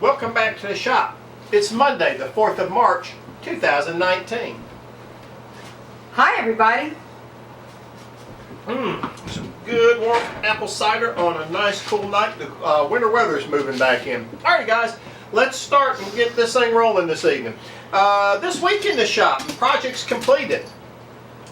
Welcome back to the shop. It's Monday, the 4th of March, 2019. Hi, everybody. Some good warm apple cider on a nice cool night. The winter weather's moving back in. Alright guys, let's start and get this thing rolling this evening. This week in the shop, project's completed.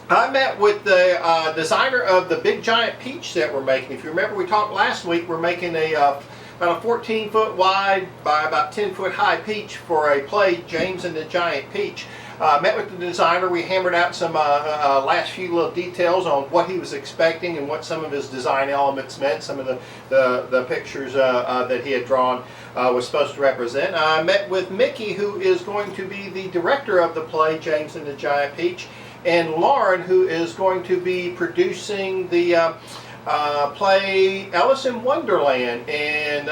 I met with the designer of the big giant peach that we're making. If you remember, we talked last week, we're making about a 14-foot wide by about 10-foot high peach for a play, James and the Giant Peach. Met with the designer. We hammered out some last few little details on what he was expecting and what some of his design elements meant. Some of the pictures that he had drawn was supposed to represent. I met with Mickey, who is going to be the director of the play, James and the Giant Peach, and Lauren, who is going to be producing the play Alice in Wonderland, and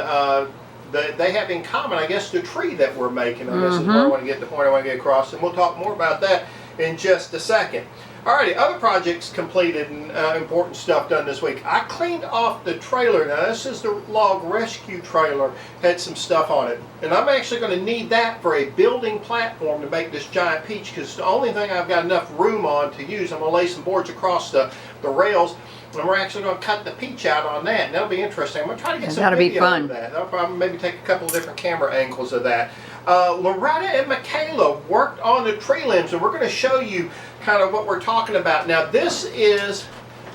they have in common, I guess, the tree that we're making. I guess is where I want to get the point I want to get across, and we'll talk more about that in just a second. Alrighty, other projects completed and important stuff done this week. I cleaned off the trailer. Now this is the log rescue trailer, had some stuff on it, and I'm actually going to need that for a building platform to make this giant peach, because it's the only thing I've got enough room on to use. I'm going to lay some boards across the rails, and we're actually going to cut the peach out on that, and that'll be interesting. I'm going to try to get some video of that. I'll probably maybe take a couple of different camera angles of that. Loretta and Michaela worked on the tree limbs, and we're going to show you kind of what we're talking about. Now this is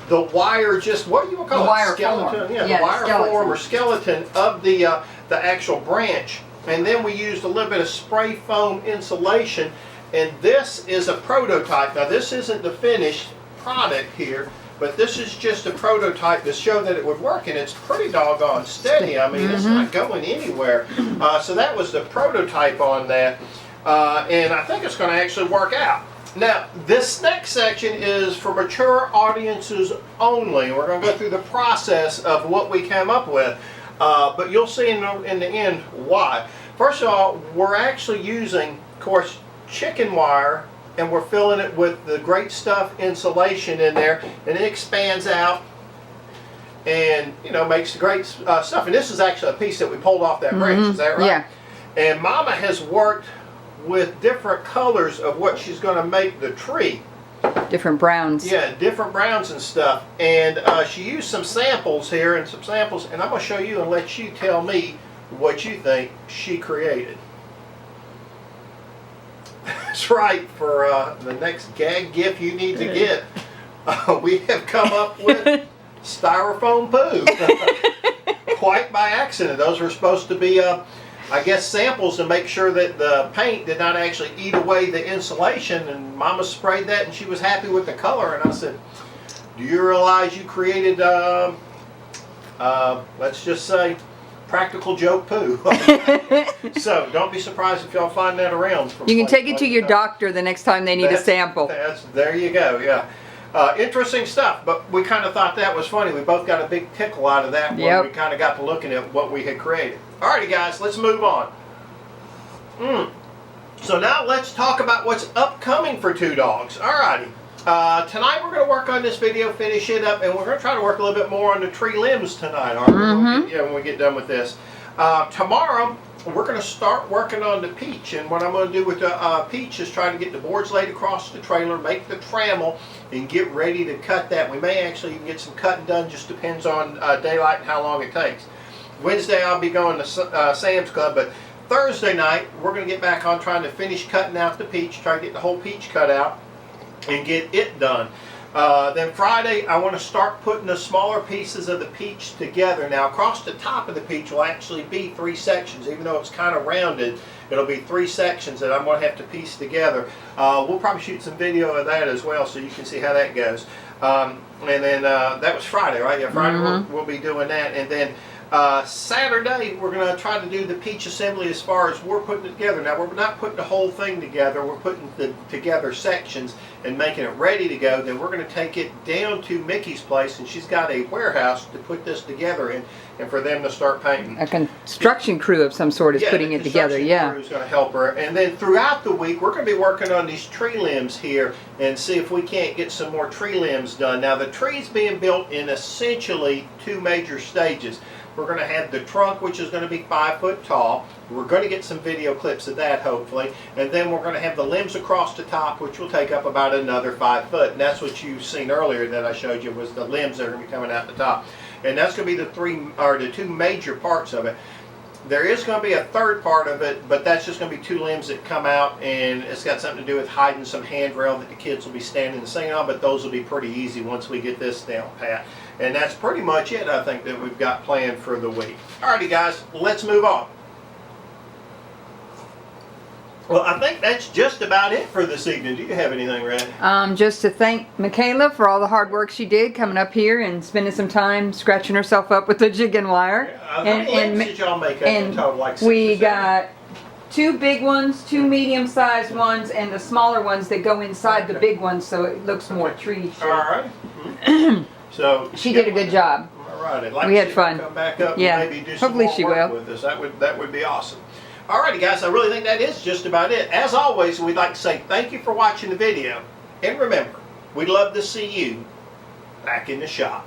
the wire, just what do you call it? Wire skeleton. form. Yeah, Yeah, the wire skeleton. form or skeleton of the actual branch, and then we used a little bit of spray foam insulation, and this is a prototype. Now this isn't the finished product here, but this is just a prototype to show that it would work, and it's pretty doggone steady. I mean, it's not going anywhere. So that was the prototype on that, and I think it's going to actually work out. Now, this next section is for mature audiences only. We're going to go through the process of what we came up with, but you'll see in the end why. First of all, we're actually using, of course, chicken wire, and we're filling it with the Great Stuff insulation in there, and it expands out and, you know, makes the great stuff. And this is actually a piece that we pulled off that branch, is that right? Yeah. And Mama has worked with different colors of what she's going to make the tree. Different browns. Yeah, different browns and stuff. And she used some samples here and some samples, and I'm going to show you and let you tell me what you think she created. That's right, for the next gag gift you need to get, we have come up with styrofoam poo. Quite by accident. Those were supposed to be I guess samples to make sure that the paint did not actually eat away the insulation, and Mama sprayed that and she was happy with the color, and I said, do you realize you created let's just say practical joke poo? So don't be surprised if y'all find that around. You can take it to your doctor the next time they need a sample. There you go, yeah. Interesting stuff, but we kind of thought that was funny. We both got a big tickle out of that when we kind of got to looking at what we had created. Alrighty guys, let's move on. So now let's talk about what's upcoming for Two Dogs. Alrighty. Tonight we're going to work on this video, finish it up, and we're going to try to work a little bit more on the tree limbs tonight, aren't we? When we get done with this. Tomorrow we're going to start working on the peach, and what I'm going to do with the peach is try to get the boards laid across the trailer, make the trammel, and get ready to cut that. We may actually even get some cutting done, just depends on daylight and how long it takes. Wednesday I'll be going to Sam's Club, but Thursday night we're going to get back on trying to finish cutting out the peach, try to get the whole peach cut out and get it done. Then Friday I want to start putting the smaller pieces of the peach together. Now across the top of the peach will actually be 3 sections, even though it's kind of rounded. It'll be 3 sections that I'm going to have to piece together. We'll probably shoot some video of that as well so you can see how that goes. And then that was Friday, right? Yeah, Friday we'll be doing that. And then Saturday we're going to try to do the peach assembly as far as we're putting it together. Now we're not putting the whole thing together, we're putting together sections and making it ready to go. Then we're going to take it down to Mickey's place, and she's got a warehouse to put this together in, and for them to start painting. A construction crew of some sort is putting it together, the crew's going to help her. And then throughout the week we're going to be working on these tree limbs here and see if we can't get some more tree limbs done. Now the tree's being built in essentially 2 major stages. We're going to have the trunk, which is going to be 5 foot tall. We're going to get some video clips of that, hopefully. And then we're going to have the limbs across the top, which will take up about another 5 foot. And that's what you've seen earlier that I showed you, was the limbs that are going to be coming out the top. And that's going to be the two major parts of it. There is going to be a third part of it, but that's just going to be 2 limbs that come out, and it's got something to do with hiding some handrail that the kids will be standing and singing on, but those will be pretty easy once we get this down pat. And that's pretty much it, I think, that we've got planned for the week. Alrighty guys, let's move on. Well, I think that's just about it for this evening. Do you have anything, Red? Just to thank Michaela for all the hard work she did coming up here and spending some time scratching herself up with the jig and wire. Yeah, how many limbs did y'all make up in total? Like 6 we or 7? got 2 big ones, 2 medium-sized ones, and the smaller ones that go inside the big ones, so it looks more tree shaped. All right. So she did a good job. All right. I'd like We to had see her fun. Come back up Yeah. and maybe do some Hopefully more she work will. with us. That would be awesome. Alrighty guys, I really think that is just about it. As always, we'd like to say thank you for watching the video. And remember, we'd love to see you back in the shop.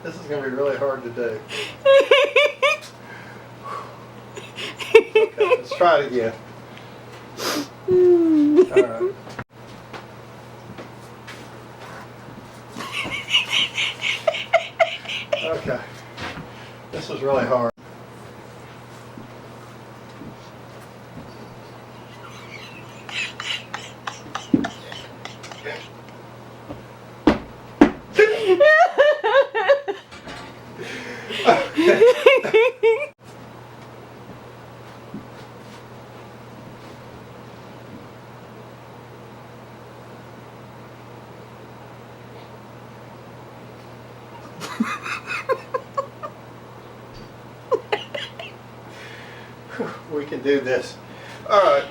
This is going to be really hard to do. Okay, let's try it again. All right. Okay. This was really hard. We can do this. All right.